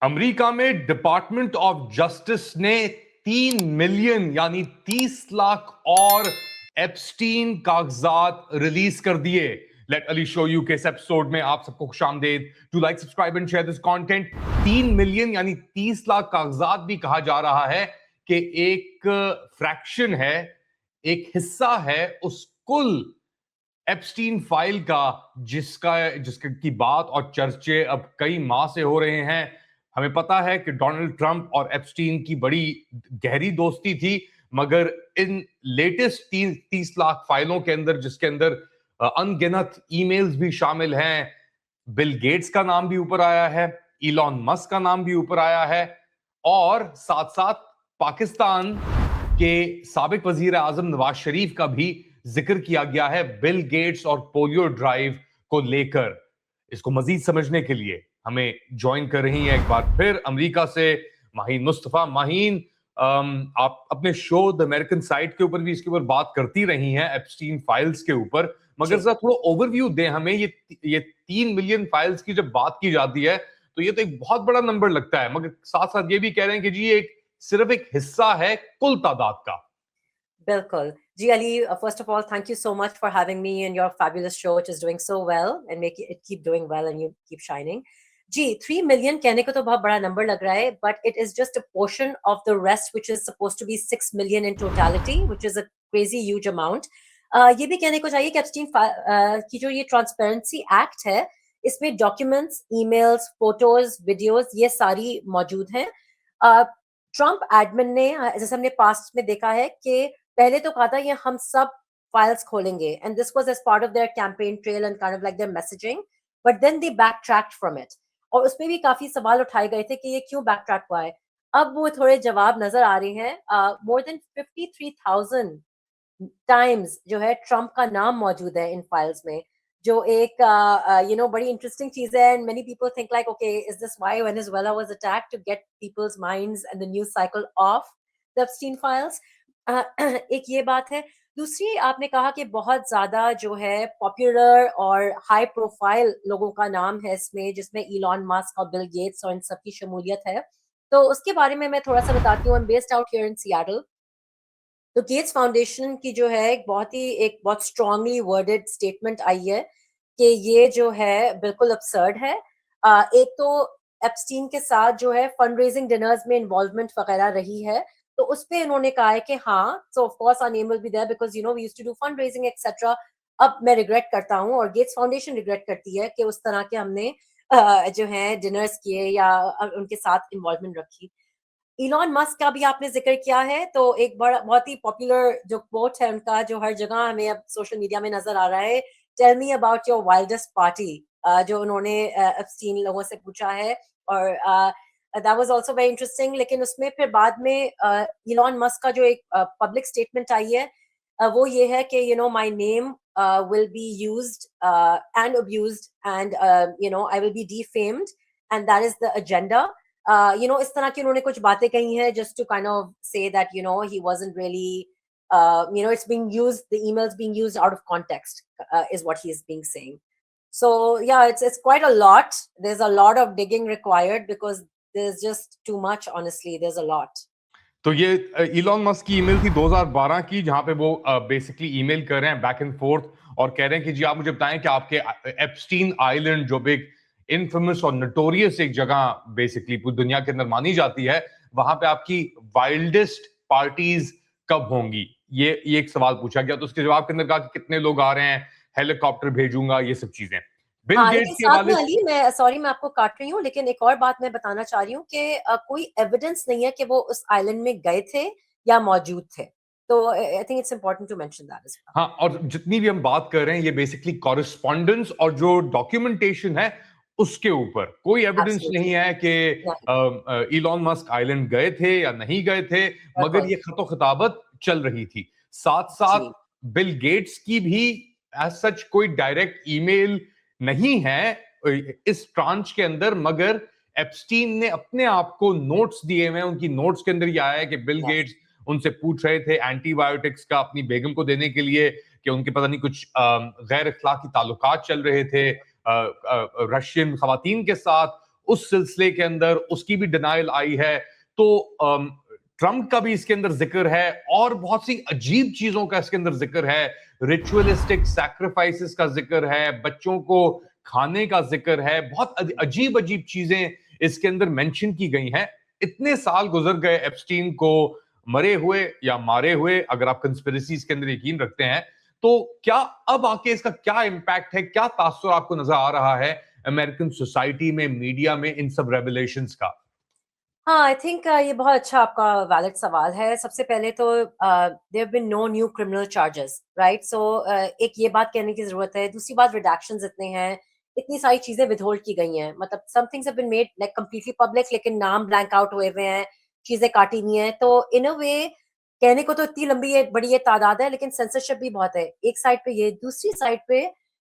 America में department of justice ने 3 million यानी 30 लाख और एप्स्टीन कागजात रिलीज कर दिए। लेट अली शो यू के इस एपिसोड में आप सबको खुशामदीद। To like, subscribe and share this content. 3 million यानी 30 लाख कागजात भी कहा जा रहा है कि एक फ्रैक्शन है, एक हिस्सा है उस कुल एप्स्टीन फाइल का जिसका की बात और चर्चे अब कई माह से हो रहे हैं। हमें पता है कि डोनाल्ड ट्रंप और एप्स्टीन की बड़ी गहरी दोस्ती थी, मगर इन लेटेस्ट 30 लाख फाइलों के अंदर, जिसके अंदर अनगिनत ईमेल्स भी शामिल हैं, बिल गेट्स का नाम भी ऊपर आया है, इलॉन मस्क का नाम भी ऊपर आया है, और साथ साथ पाकिस्तान के साबिक वजीर आजम नवाज शरीफ का भी जिक्र किया गया है बिल गेट्स और पोलियो ड्राइव को लेकर। इसको मजीद समझने के लिए हमें ज्वाइन कर रही हैं एक बार फिर अमेरिका से माहीन मुस्तफा। माहीन, आप अपने शो द अमेरिकन साइड के ऊपर भी इसके ऊपर बात करती रही हैं एप्स्टीन फाइल्स के ऊपर, मगर जरा थोड़ा ओवरव्यू दें हमें। ये 3 मिलियन फाइल्स की जब बात की जाती है तो ये तो एक बहुत बड़ा नंबर लगता है, मगर साथ साथ ये भी कह रहे हैं कि जी ये सिर्फ एक हिस्सा है कुल तादाद का। बिल्कुल जी Ali, first of all, thank you so much for having me in your fabulous show, which is doing so well and make it keep doing well and you keep shining. Ji 3 million कहने को तो बहुत बड़ा number लग रहा है, but it is just a portion of the rest, which is supposed to be 6 million in totality, which is a crazy huge amount. ये भी कहने को चाहिए कि एप्स्टीन की जो ये ट्रांसपेरेंसी एक्ट है, इसमें डॉक्यूमेंट्स, ईमेल्स, फोटोज, वीडियोस ये सारी मौजूद हैं। ट्रंप एडमिन ने, जैसे हमने पास्ट में देखा है कि पहले तो कहा था ये हम सब फाइल्स खोलेंगे, and this was as part of their campaign trail and kind of like their messaging, but then they backtracked from it, और उसमें भी काफी सवाल उठाए गए थे कि ये क्यों बैक ट्रैक हुआ है। अब वो थोड़े जवाब नजर आ रहे हैं। मोर देन 53,000 टाइम्स जो है ट्रंप का नाम मौजूद है इन फाइल्स में, जो एक बड़ी इंटरेस्टिंग चीज है। And many people think like, okay, is this why Venezuela was attacked, to get people's minds and the news cycle of the Epstein files. एक ये बात है। दूसरी, आपने कहा कि बहुत ज्यादा जो है पॉपुलर और हाई प्रोफाइल लोगों का नाम है इसमें, जिसमें इलॉन मस्क और बिल गेट्स और इन सब की शमूलियत है। तो उसके बारे में मैं थोड़ा सा बताती हूँ। I am based out here in Seattle. तो गेट्स फाउंडेशन की जो है एक बहुत स्ट्रांगली वर्डेड स्टेटमेंट आई है कि ये जो है बिल्कुल absurd है। एक तो एप्स्टीन के साथ जो है फंड रेजिंग डिनर्स में इन्वॉल्वमेंट वगैरह रही है, तो उस पे इन्होंने कहा है कि हाँ, so of course our name will be there because we used to do fundraising etcetera. अब मैं रिग्रेट करता हूँ और गेट्स फाउंडेशन रिग्रेट करती है कि उस तरह के हमने जो है डिनर्स किए या उनके साथ इन्वॉल्वमेंट रखी। इलॉन मस्क का भी आपने जिक्र किया है, तो एक बड़ा बहुत ही पॉपुलर जो कोट है उनका, जो हर जगह हमें अब सोशल मीडिया में नजर आ रहा है, tell me about your wildest party, जो उन्होंने एप्स्टीन लोगों से पूछा है। और that was also very interesting. लेकिन उसमें फिर बाद में इलॉन मस्क का जो एक पब्लिक स्टेटमेंट आई है, वो ये है कि my name will be used and abused, and I will be defamed, and that is the agenda. इस तरह की उन्होंने कुछ बातें कही हैं, just to kind of say that he wasn't really it's being used, the emails being used out of context, is what he is being saying. So yeah, it's quite a lot. There's a lot of digging required because there's just too much, honestly. There's a lot. तो ये Elon Musk की email थी 2012 की, जहां पे वो basically email कर रहे हैं बैक एंड फोर्थ और कह रहे हैं कि जी आप मुझे बताएं कि आपके एप्स्टीन आइलैंड, जो भी इनफेमस और नोटोरियस एक जगह बेसिकली पूरी दुनिया के अंदर मानी जाती है, वहां पे आपकी वाइल्डेस्ट पार्टीज कब होंगी, ये एक सवाल पूछा गया। तो उसके जवाब के अंदर कहा कि कितने लोग आ रहे हैं, हेलीकॉप्टर भेजूंगा, ये सब चीजें। बिल हाँ, गेट्स लेकिन के साथ में हवाले अली, मैं सॉरी मैं आपको काट रही हूँ, लेकिन एक और बात मैं बताना चाह रही हूँ कि कोई एविडेंस नहीं है कि वो उस आइलैंड में गए थे या मौजूद थे। तो I think it's important to mention that as well. हाँ, और जितनी भी हम बात कर रहे हैं ये बेसिकली कॉरेस्पॉन्डेंस और जो डॉक्यूमेंटेशन है उसके ऊपर कोई एविडेंस नहीं एब्सोल्युटली है कि इलॉन मस्क आइलैंड गए थे या नहीं गए थे, मगर बिल्कुल ये खतो खिताबत चल रही थी। साथ साथ जी बिल गेट्स की भी एज सच कोई डायरेक्ट ईमेल नहीं है इस ट्रांच के अंदर, मगर एप्स्टीन ने अपने आप को नोट्स दिए हुए हैं। उनकी नोट्स के अंदर ये आया है कि बिल यस गेट्स उनसे पूछ रहे थे एंटीबायोटिक्स का अपनी बेगम को देने के लिए, कि उनके पता नहीं कुछ गैर अखलाकी ताल्लुकात चल रहे थे रशियन खवातीन के साथ। उस सिलसिले के अंदर उसकी भी डिनायल आई है। तो ट्रंप का भी इसके अंदर जिक्र है और बहुत सी अजीब चीजों का इसके अंदर जिक्र है। रिचुअलिस्टिक सैक्रिफाइसेस का जिक्र है, बच्चों को खाने का जिक्र है, बहुत अजीब अजीब चीजें इसके अंदर मेंशन की गई हैं। इतने साल गुजर गए एप्स्टीन को मरे हुए या मारे हुए, अगर आप कंस्पिरेसीज के अंदर यकीन रखते हैं, तो क्या अब आके इसका क्या इम्पैक्ट है, क्या तासुर आपको नजर आ रहा है अमेरिकन सोसाइटी में, मीडिया में, इन सब रेवलेशंस का? हाँ, आई थिंक ये बहुत अच्छा आपका वैलिड सवाल है। सबसे पहले तो there have been no new criminal charges, right? So एक ये बात कहने की ज़रूरत है। दूसरी बात, रिडक्शंस इतने हैं, इतनी सारी चीज़ें विथहोल्ड की गई हैं। मतलब some things have been made like completely public, लेकिन नाम ब्लैंक आउट हुए हुए हैं, चीज़ें काटी हुई हैं। तो इन अ वे कहने को तो इतनी लंबी ये बड़ी ये तादाद है, लेकिन सेंसरशिप भी बहुत है। एक साइड पे ये, दूसरी साइड पे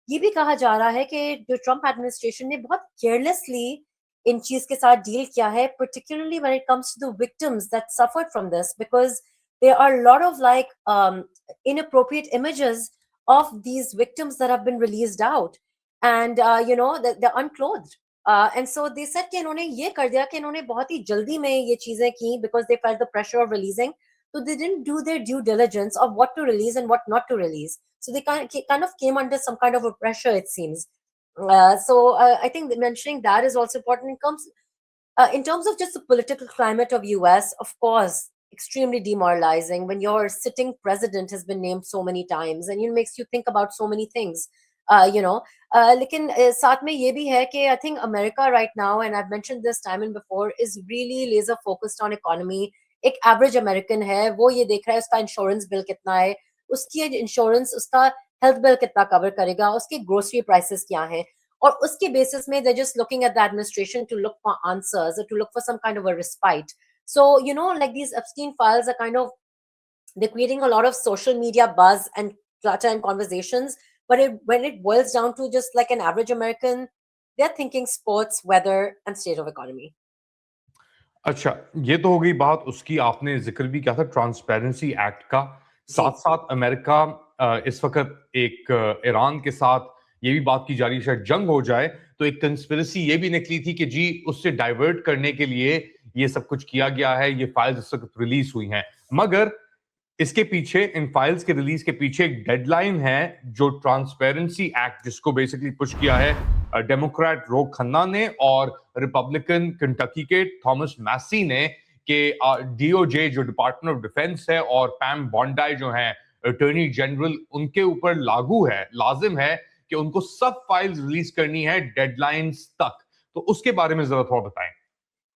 ये भी कहा जा रहा है कि जो ट्रम्प एडमिनिस्ट्रेशन ने बहुत केयरलेसली इन चीज के साथ डील किया है, particularly when it comes to the victims that suffered from this, because there are a lot of like inappropriate images of these victims that have been released out, and you know they're unclothed, and so they said कि इन्होंने ये कर दिया कि इन्होंने बहुत ही जल्दी में ये चीजें की because they felt the pressure of releasing, so they didn't do their due diligence of what to release and what not to release, so they kind of came under some kind of a pressure, it seems. So I think mentioning that is also important. In terms of just the political climate of US, of course, extremely demoralizing when your sitting president has been named so many times, and it makes you think about so many things. You know, लेकिन साथ में ये भी है कि I think America right now, and I've mentioned this time and before, is really laser focused on economy. एक average American है, वो ये देख रहा है उसका insurance bill कितना है, उसकी insurance, उसका हेल्थ बिल कितना कवर करेगा, उसके ग्रोसरी प्राइसेस क्या हैं, और उसके बेसिस में they're just looking at the administration to look for answers or to look for some kind of a respite. So, you know, like these Epstein files are kind of, they're creating a lot of social media buzz and clutter and conversations, but when it boils down to just like an average American, they're thinking sports, weather, and state of economy. अच्छा, ये तो हो गई बात उसकी, आपने जिक्र भी किया था ट्रांसपेरेंसी एक्ट का। जी। साथ साथ अमेरिका इस वक्त एक ईरान के साथ ये भी बात की जा रही है शायद जंग हो जाए, तो एक कंस्पिरेसी ये भी निकली थी कि जी उससे डाइवर्ट करने के लिए ये सब कुछ किया गया है, ये फाइल्स इस वक्त रिलीज हुई हैं। मगर इसके पीछे, इन फाइल्स के रिलीज के पीछे एक डेडलाइन है, जो ट्रांसपेरेंसी एक्ट जिसको बेसिकली पुश किया है डेमोक्रेट रो खन्ना ने और रिपब्लिकन कंटकी के थॉमस मैसी ने, कि डीओजे जो डिपार्टमेंट ऑफ डिफेंस है और पैम बॉन्डाई जो है अटॉर्नी जनरल, उनके ऊपर लागू है, लाजिम है कि उनको सब फाइल्स रिलीज करनी है डेडलाइंस तक। तो उसके बारे में जरा थोड़ा बताएं।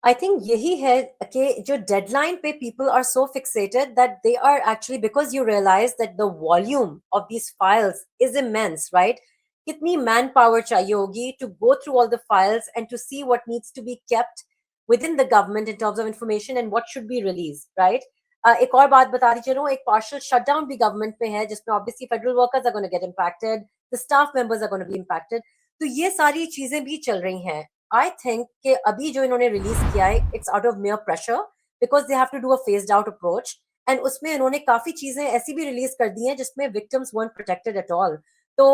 आई थिंक यही है कि जो डेडलाइन पे people are so fixated that they are actually, because you realize that the volume of these files is immense, right? कितनी मैन पावर चाहिए होगी to go through all the files and to see what needs to be kept within the government in terms of information and what should be released, right? एक और बात बता दीजिए, एक partial shutdown भी government में है, जिसमें obviously federal workers are going to get impacted, the staff members are going to be impacted. तो ये सारी चीजें भी चल रही हैं। I think कि अभी जो इन्होंने रिलीज किया है, it's out of mere pressure because they have to do a phased out approach, and उसमें इन्होंने काफी चीजें ऐसी भी रिलीज कर दी हैं जिसमें victims weren't protected at all. तो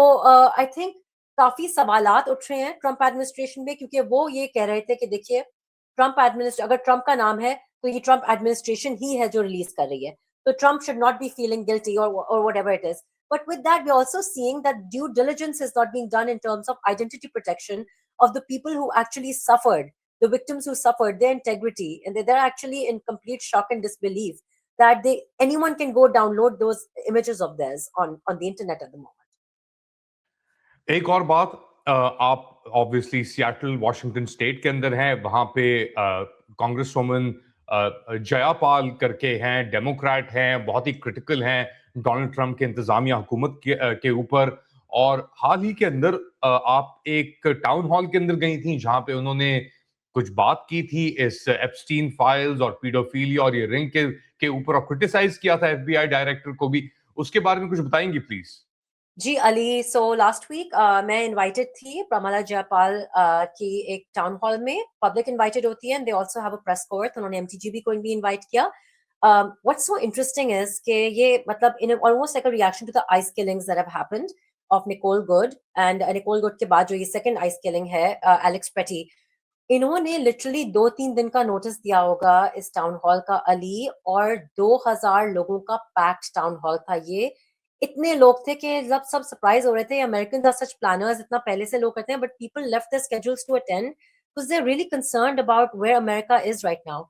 I think काफी सवालात उठ रहे हैं ट्रम्प एडमिनिस्ट्रेशन में, क्योंकि वो ये कह रहे थे कि देखिए, ट्रम्प एडमिनिस्ट्रेशन, अगर ट्रम्प का नाम है तो ये ट्रम्प एडमिनिस्ट्रेशन ही है जो रिलीज कर रही है, तो Trump should not be feeling guilty or whatever it is. But with that, we're also seeing that due diligence is not being done in terms of identity protection of the people who actually suffered, the victims who suffered, their integrity, and they're actually in complete shock and disbelief that anyone can go download those images of theirs on the internet at the moment. एक और बात, आप obviously Seattle Washington state के अंदर हैं, वहां पे Congress woman Jayapal करके हैं, डेमोक्रेट हैं, बहुत ही क्रिटिकल हैं डोनाल्ड ट्रंप के इंतजामिया हुकूमत के ऊपर। और हाल ही के अंदर आप एक टाउन हॉल के अंदर गई थी जहां पे उन्होंने कुछ बात की थी इस एप्स्टीन फाइल्स और पीडोफिलिया और ये रिंग के ऊपर, और क्रिटिसाइज किया था एफबीआई डायरेक्टर को भी। उसके बारे में कुछ बताएंगी प्लीज? जी अली, सो लास्ट वीक मैं इनवाइटेड थी प्रमला जयपाल की एक टाउन हॉल में, पब्लिक इनवाइटेड होती है, and they also have a press court, उन्होंने एमटीजीबी को भी इनवाइट किया। व्हाट्स सो इंटरेस्टिंग इज कि ये मतलब in almost like a reaction to the ICE killings that have happened of Nicole Good, एंड निकोल गुड के बाद जो ये सेकंड आइस किलिंग है एलेक्स पेटी, इन्होंने लिटरली 2-3 दिन का नोटिस दिया होगा इस टाउन हॉल का अली, और 2000 लोगों का पैक्ड टाउन हॉल था ये। इतने लोग थे कि जब सब सरप्राइज हो रहे थे, अमेरिकन आर सच प्लानर्स, इतना पहले से लोग करते हैं, but people left their schedules to attend because they are really concerned about where America is right now.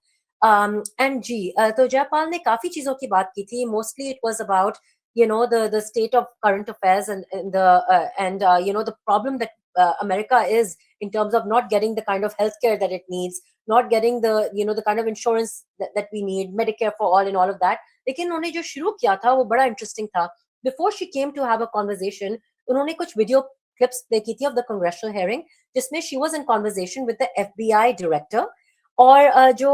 And जी, तो जयपाल ने काफी चीजों की बात की थी, mostly it was about the state of current affairs and the problem that America is in terms of not getting the kind of healthcare that it needs, not getting the kind of insurance that we need, Medicare for all and all of that. लेकिन उन्होंने जो शुरू किया था वो बड़ा interesting था. Before she came to have a conversation, उन्होंने कुछ वीडियो clips play की थी of the congressional hearing, जिसमें she was in conversation with the FBI director, और जो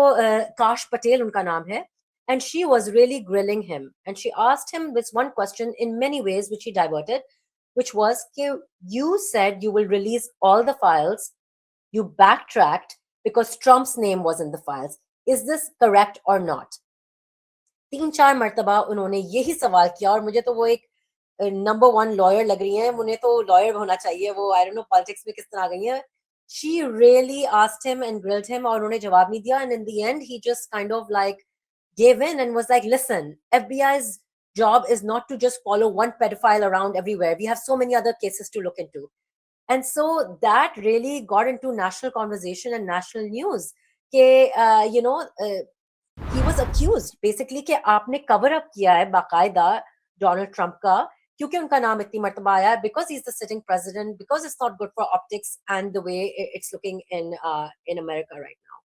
काश पटेल उनका नाम है, and she was really grilling him, and she asked him this one question in many ways which he diverted, which was, you said you will release all the files, you backtracked because Trump's name was in the files. Is this correct or not? 3-4 मर्तबा उन्होंने यही सवाल किया, और मुझे तो वो एक नंबर 1 लॉयर लग रही हैं, मुझे तो लॉयर होना चाहिए वो, आई डोंट नो पॉलिटिक्स में किस तरह आ गई हैं. She really asked him and grilled him, और उन्होंने जवाब नहीं दिया, and in the end he just kind of like gave in and was like, listen, FBI's job is not to just follow one pedophile around everywhere. We have so many other cases to look into. And so that really got into national conversation and national news. He was accused basically कि आपने cover up किया है बाकायदा Donald Trump का, क्योंकि उनका नाम इतनी मर्तबा आया है, because he's the sitting president, because it's not good for optics and the way it's looking in America right now.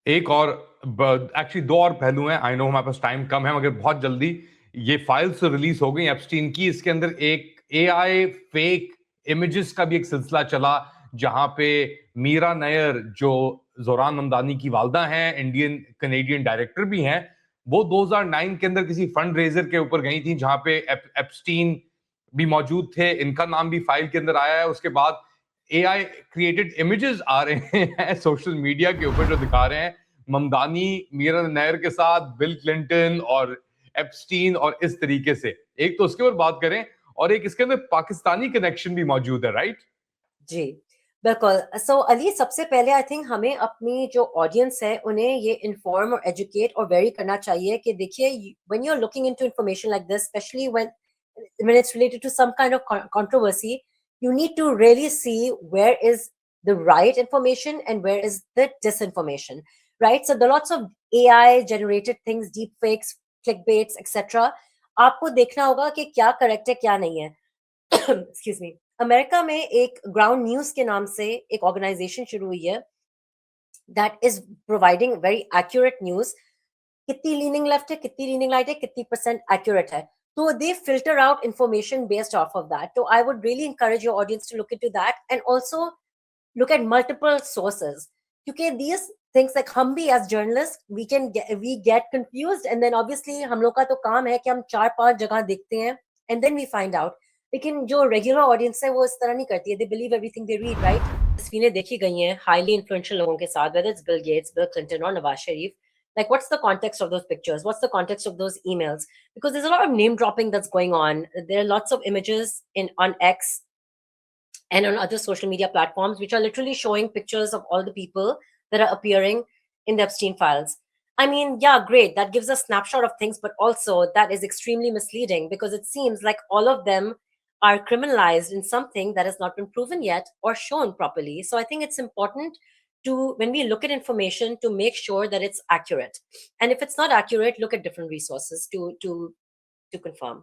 एक और एक्चुअली 2 और पहलू हैं. आई नो हमारे पास टाइम कम है, मगर बहुत जल्दी ये फाइल्स रिलीज हो गई एप्स्टीन की. इसके अंदर एक एआई फेक इमेजेस का भी एक सिलसिला चला, जहां पे मीरा नायर जो जोरान ममदानी की वालदा हैं, इंडियन कनेडियन डायरेक्टर भी हैं, वो 2009 के अंदर किसी फंड रेजर के ऊपर गई थी, जहां पे एप्स्टीन भी मौजूद थे. इनका नाम भी फाइल के अंदर आया है. उसके बाद एआई क्रिएटेड इमेजेस आ रहे हैं सोशल मीडिया के ऊपर, जो दिखा रहे हैं ममदानी मीरा नायर के साथ बिल क्लिंटन और एप्स्टीन, और इस तरीके से. एक तो उसके ऊपर बात करें, और एक इसके अंदर पाकिस्तानी कनेक्शन भी मौजूद है, राइट? जी, बिल्कुल. सो अली, सबसे पहले आई थिंक हमें अपनी जो ऑडियंस है उन्हें ये इन्फॉर्म और एजुकेट और वेरी करना चाहिए कि देखिए, when you are looking into information like this, specially when it's related to some kind of controversy, you need to really see where is the right information and where is the disinformation, right? So there are lots of AI generated things, deep fakes, clickbaits, etc. आपको देखना होगा कि क्या correct है क्या नहीं है. Excuse me. America में एक ग्राउंड न्यूज के नाम से एक ऑर्गेनाइजेशन शुरू हुई है that is providing very accurate news. कितनी लीनिंग लेफ्ट है, कितनी लीनिंग राइट है, कितनी परसेंट एक्यूरेट है, तो they filter out information based off off that. तो I would really encourage your audience to look into that and also look at multiple sources, क्योंकि these things, like हम भी as journalists we get confused, and then obviously हम लोग का तो काम है कि हम 4-5 जगह देखते हैं and then we find out. लेकिन जो रेगुलर ऑडियंस है वो इस तरह नहीं करती है. They believe everything they read, right? तस्वीरें देखी गई हैं हाईली इन्फ्लुएंशियल लोगों के साथ, whether it's Bill Gates, bill Clinton और Nawaz Sharif. Like, what's the context of those pictures? What's the context of those emails? Because there's a lot of name dropping that's going on. There are lots of images on X and on other social media platforms which are literally showing pictures of all the people that are appearing in the Epstein files. I mean, yeah, great. That gives a snapshot of things, but also that is extremely misleading because it seems like all of them are criminalized in something that has not been proven yet or shown properly. So I think it's important to, when we look at information, to make sure that it's accurate. And if it's not accurate, look at different resources to confirm.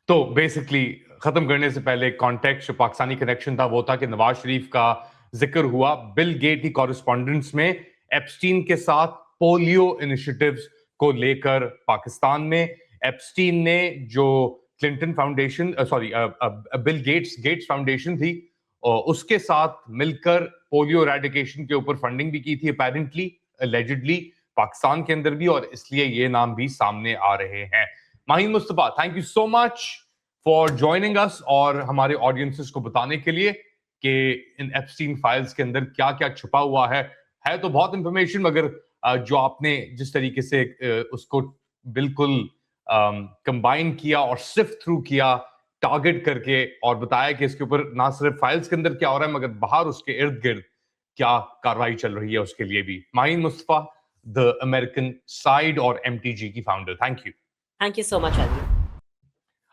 तो basically खत्म करने से पहले context, जो Pakistani connection था, वो था कि नवाज शरीफ का जिक्र हुआ बिल गेट की कॉरेस्पॉन्डेंस में एप्स्टीन के साथ पोलियो इनिशिएटिव्स को लेकर पाकिस्तान में. एप्स्टीन ने जो Clinton foundation, Bill Gates foundation थी, उसके साथ मिलकर पोलियो एरेडिकेशन के ऊपर फंडिंग भी की थी, अपेरेंटली एलिजिडली पाकिस्तान के अंदर भी, और इसलिए ये नाम भी सामने आ रहे हैं. Maheen Mustafa, thank you so much for joining us और हमारे ऑडियंसेस को बताने के लिए कि इन एप्स्टीन फाइल्स के अंदर क्या क्या छुपा हुआ है. तो बहुत इंफॉर्मेशन, मगर जो आपने जिस तरीके से उसको बिल्कुल कंबाइन किया और सिफ्ट थ्रू किया, टारगेट करके, और बताया कि इसके ऊपर ना सिर्फ फाइल्स के अंदर क्या हो रहा है, मगर बाहर उसके इर्द गिर्द क्या कार्रवाई चल रही है उसके लिए भी। Maheen Mustafa, the American side और MTG की founder, thank you. Thank you so much, Ali.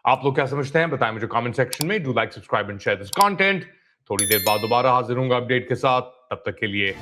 आप लोग क्या समझते हैं बताएं मुझे कमेंट सेक्शन में। Do like, subscribe and share this content. थोड़ी देर बाद दोबारा हाजिर होऊंगा अपडेट के साथ, तब तक के लिए